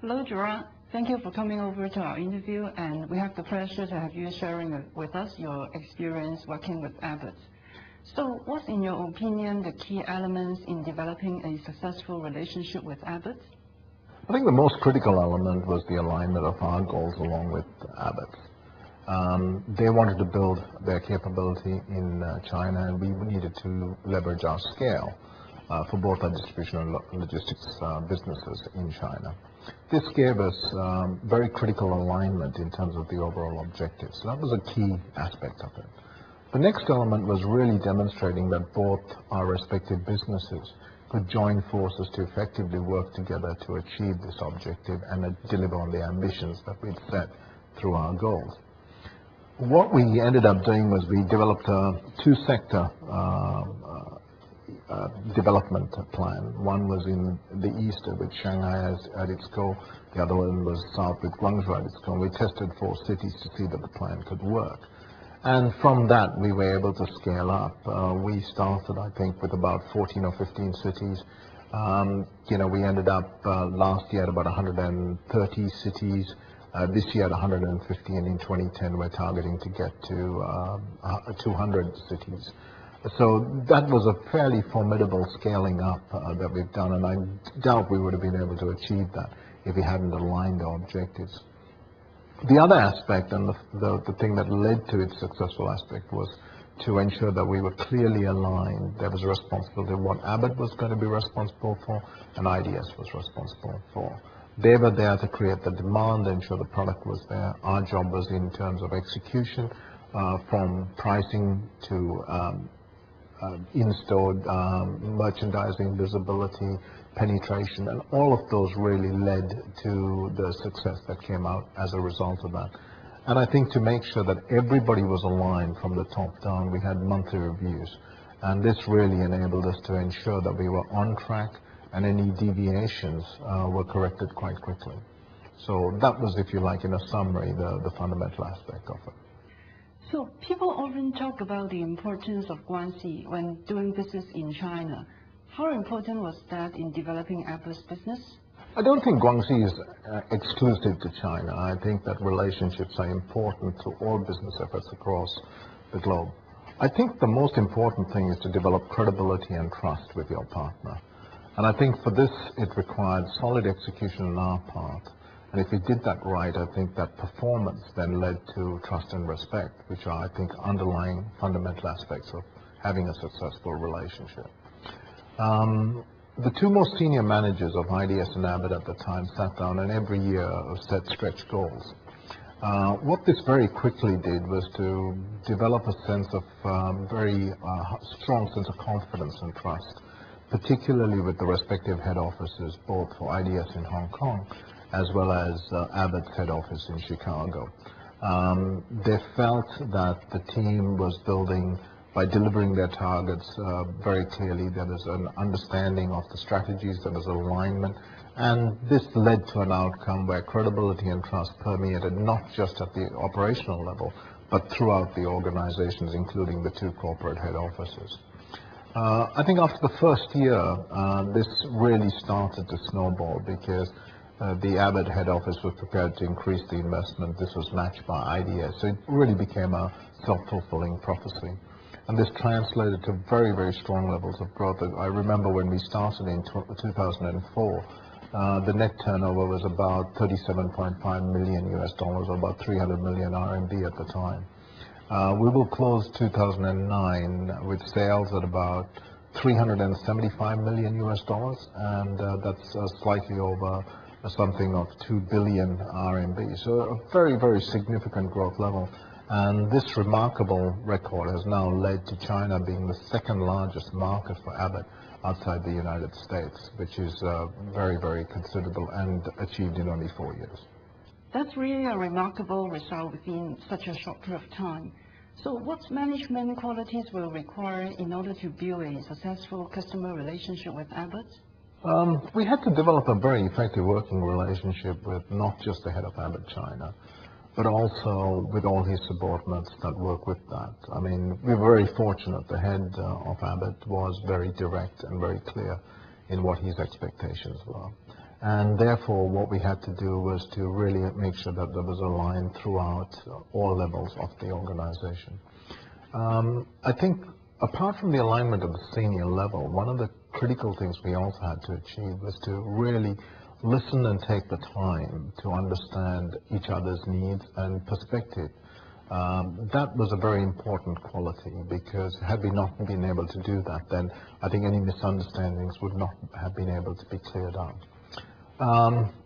Hello, Gerard. Thank you for coming over to our interview, and we have the pleasure to have you sharing with us your experience working with Abbott. So what's, in your opinion, the key elements in developing a successful relationship with Abbott? I think the most critical element was the alignment of our goals along with Abbott. They wanted to build their capability in China, and we needed to leverage our scale for both our distribution and logistics businesses in China. This gave us very critical alignment in terms of the overall objectives. So that was a key aspect of it. The next element was really demonstrating that both our respective businesses could join forces to effectively work together to achieve this objective and deliver on the ambitions that we'd set through our goals. What we ended up doing was we developed a two-sector development plan. One was in the east with Shanghai at its core. The other one was south with Guangzhou at its core. We tested 4 cities to see that the plan could work. And from that, we were able to scale up. We started, I think, with about 14 or 15 cities. We ended up last year at about 130 cities. This year at 150, and in 2010, we're targeting to get to 200 cities. So that was a fairly formidable scaling up that we've done, and I doubt we would have been able to achieve that if we hadn't aligned our objectives. The other aspect, and the thing that led to its successful aspect, was to ensure that we were clearly aligned. There was a responsibility of what Abbott was going to be responsible for and IDS was responsible for. They were there to create the demand, ensure the product was there. Our job was in terms of execution, from pricing to in-store merchandising, visibility, penetration, and all of those really led to the success that came out as a result of that. And I think to make sure that everybody was aligned from the top down, we had monthly reviews. And this really enabled us to ensure that we were on track and any deviations were corrected quite quickly. So that was, if you like, in a summary, the fundamental aspect of it. So people often talk about the importance of Guangxi when doing business in China. How important was that in developing Abbott's business? I don't think Guangxi is exclusive to China. I think that relationships are important to all business efforts across the globe. I think the most important thing is to develop credibility and trust with your partner. And I think for this, it required solid execution on our part. And if we did that right, I think that performance then led to trust and respect, which are, I think, underlying fundamental aspects of having a successful relationship. The 2 most senior managers of IDS and Abbott at the time sat down and every year set stretch goals. What this very quickly did was to develop a sense of very strong sense of confidence and trust, particularly with the respective head offices, both for IDS in Hong Kong as well as Abbott's head office in Chicago. They felt that the team was building by delivering their targets very clearly. There was an understanding of the strategies, there was alignment, and this led to an outcome where credibility and trust permeated not just at the operational level, but throughout the organizations, including the 2 corporate head offices. I think after the first year, this really started to snowball because the Abbott head office was prepared to increase the investment. This was matched by IDS. So it really became a self-fulfilling prophecy. And this translated to very, very strong levels of growth. I remember when we started in 2004, the net turnover was about $37.5 million US, or about 300 million RMB at the time. We will close 2009 with sales at about $375 million US, and that's slightly over something of 2 billion RMB. So a very, very significant growth level. And this remarkable record has now led to China being the 2nd largest market for Abbott outside the United States, which is very, very considerable and achieved in only 4 years. That's really a remarkable result within such a short period of time. So what management qualities will require in order to build a successful customer relationship with Abbott? We had to develop a very effective working relationship with not just the head of Abbott China, but also with all his subordinates that work with that. I mean, we were very fortunate. The head of Abbott was very direct and very clear in what his expectations were. And therefore, what we had to do was to really make sure that there was a line throughout all levels of the organization. I think apart from the alignment of the senior level, one of the critical things we also had to achieve was to really listen and take the time to understand each other's needs and perspective. That was a very important quality, because had we not been able to do that, then I think any misunderstandings would not have been able to be cleared up.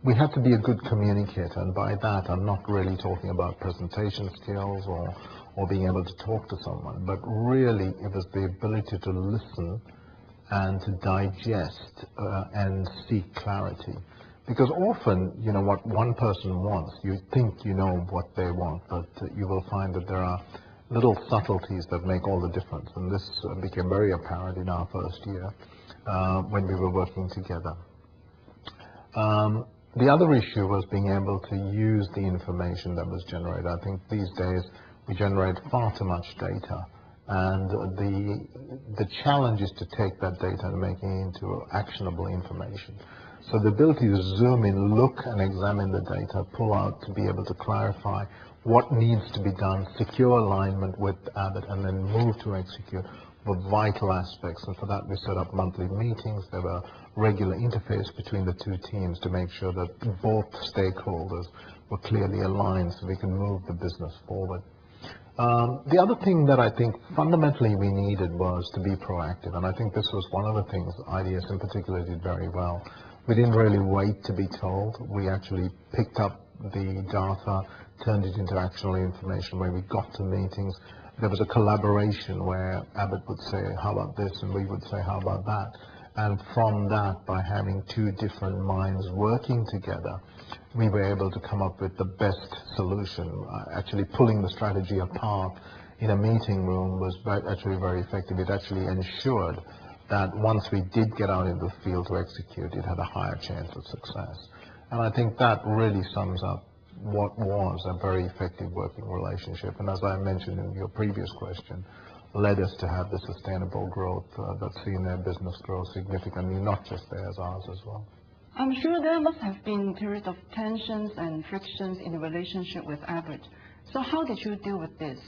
We had to be a good communicator, and by that I'm not really talking about presentation skills or being able to talk to someone, but really it was the ability to listen and to digest and seek clarity. Because often, you know, what one person wants, you think you know what they want, but you will find that there are little subtleties that make all the difference. And this became very apparent in our first year when we were working together. The other issue was being able to use the information that was generated. I think these days we generate far too much data, and the challenge is to take that data and make it into actionable information. So the ability to zoom in, look and examine the data, pull out to be able to clarify what needs to be done, secure alignment with Abbott, and then move to execute were vital aspects. And for that we set up monthly meetings. There were regular interface between the two teams to make sure that both stakeholders were clearly aligned so we can move the business forward. The other thing that I think fundamentally we needed was to be proactive, and I think this was one of the things IDS in particular did very well. We didn't really wait to be told. We actually picked up the data, turned it into actionable information. When we got to meetings, there was a collaboration where Abbott would say, how about this? And we would say, how about that? And from that, by having two different minds working together, we were able to come up with the best solution. Actually pulling the strategy apart in a meeting room was actually very effective. It actually ensured that once we did get out into the field to execute, it had a higher chance of success. And I think that really sums up what was a very effective working relationship. And as I mentioned in your previous question, led us to have the sustainable growth that's seen their business grow significantly, not just theirs, ours as well. I'm sure there must have been periods of tensions and frictions in the relationship with Abbott. So how did you deal with this?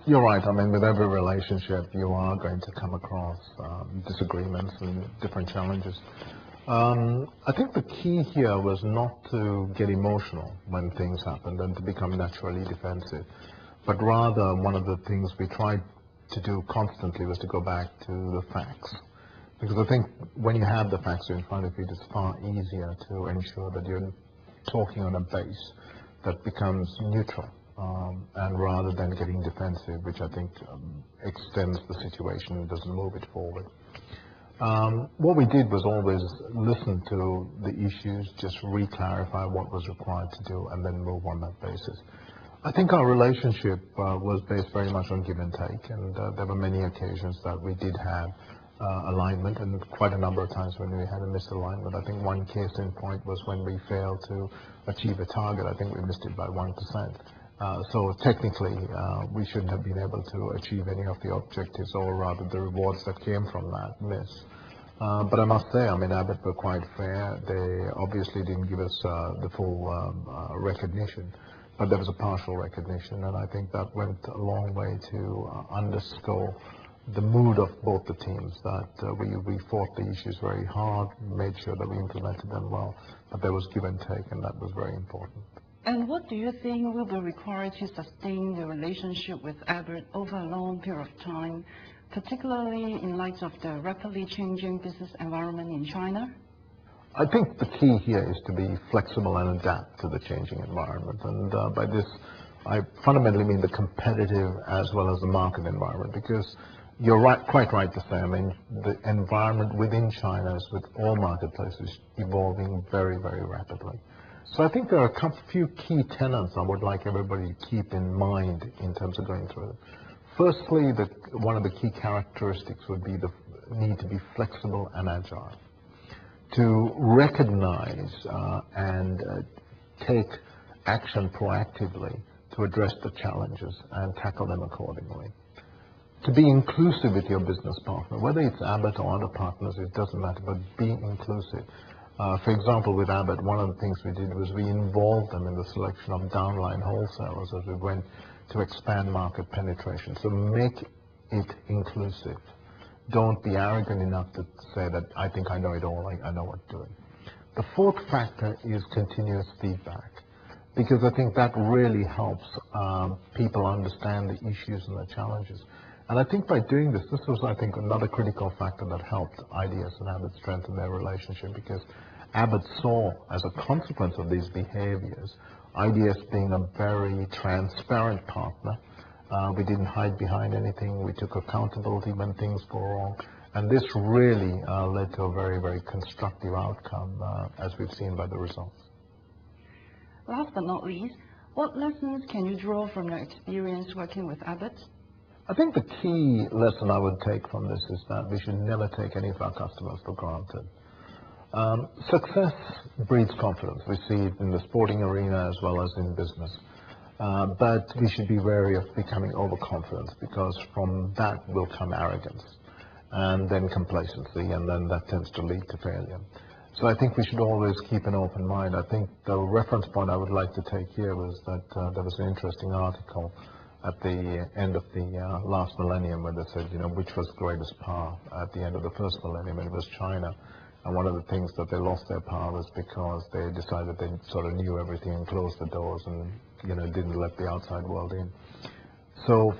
You're right. I mean, with every relationship, you are going to come across disagreements and different challenges. I think the key here was not to get emotional when things happened and to become naturally defensive, but rather one of the things we tried to do constantly was to go back to the facts. Because I think when you have the facts in front of you, it's far easier to ensure that you're talking on a base that becomes neutral. And rather than getting defensive, which I think extends the situation and doesn't move it forward. What we did was always listen to the issues, just re-clarify what was required to do, and then move on that basis. I think our relationship was based very much on give and take, and there were many occasions that we did have alignment, and quite a number of times when we had a misalignment. I think one case in point was when we failed to achieve a target. I think we missed it by 1%. So technically, we shouldn't have been able to achieve any of the objectives, or rather the rewards that came from that miss. But I must say, I mean, Abbott were quite fair. They obviously didn't give us the full recognition, but there was a partial recognition, and I think that went a long way to underscore the mood of both the teams, that we fought the issues very hard, made sure that we implemented them well, but there was give and take, and that was very important. And what do you think will be required to sustain the relationship with Abbott over a long period of time, particularly in light of the rapidly changing business environment in China? I think the key here is to be flexible and adapt to the changing environment. And by this, I fundamentally mean the competitive as well as the market environment, because you're right, quite right to say, I mean, the environment within China is, with all marketplaces, evolving very, very rapidly. So I think there are a few key tenets I would like everybody to keep in mind in terms of going through it. Firstly, one of the key characteristics would be the need to be flexible and agile, to recognize and take action proactively to address the challenges and tackle them accordingly. To be inclusive with your business partner, whether it's Abbott or other partners, it doesn't matter, but be inclusive. For example, with Abbott, one of the things we did was we involved them in the selection of downline wholesalers as we went to expand market penetration. So make it inclusive. Don't be arrogant enough to say that I think I know it all, I know what to do. The fourth factor is continuous feedback, because I think that really helps people understand the issues and the challenges. And I think by doing this, this was, I think, another critical factor that helped IDS and Abbott strengthen their relationship, because Abbott saw, as a consequence of these behaviors, IDS being a very transparent partner. We didn't hide behind anything. We took accountability when things go wrong. And this really led to a very, very constructive outcome, as we've seen by the results. Last but not least, what lessons can you draw from your experience working with Abbott? I think the key lesson I would take from this is that we should never take any of our customers for granted. Success breeds confidence. We see it in the sporting arena as well as in business. But we should be wary of becoming overconfident, because from that will come arrogance and then complacency, and then that tends to lead to failure. So I think we should always keep an open mind. I think the reference point I would like to take here was that there was an interesting article at the end of the last millennium where they said, which was the greatest power at the end of the first millennium, and it was China. And one of the things that they lost their power was because they decided they sort of knew everything and closed the doors and didn't let the outside world in. So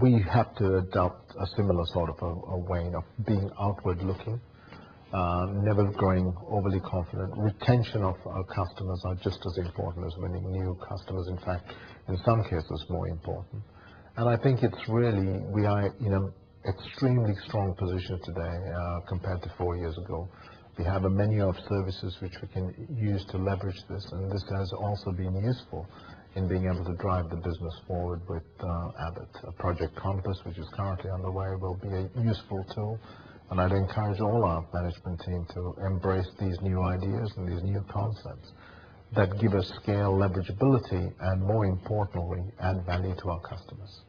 we have to adopt a similar sort of a way of being outward looking, never growing overly confident. Retention of our customers are just as important as winning new customers. In fact, in some cases, more important. And I think it's really, we are in an extremely strong position today compared to 4 years ago. We have a menu of services which we can use to leverage this, and this has also been useful in being able to drive the business forward with Abbott. Project Compass, which is currently underway, will be a useful tool, and I'd encourage all our management team to embrace these new ideas and these new concepts that give us scale, leverageability, and more importantly, add value to our customers.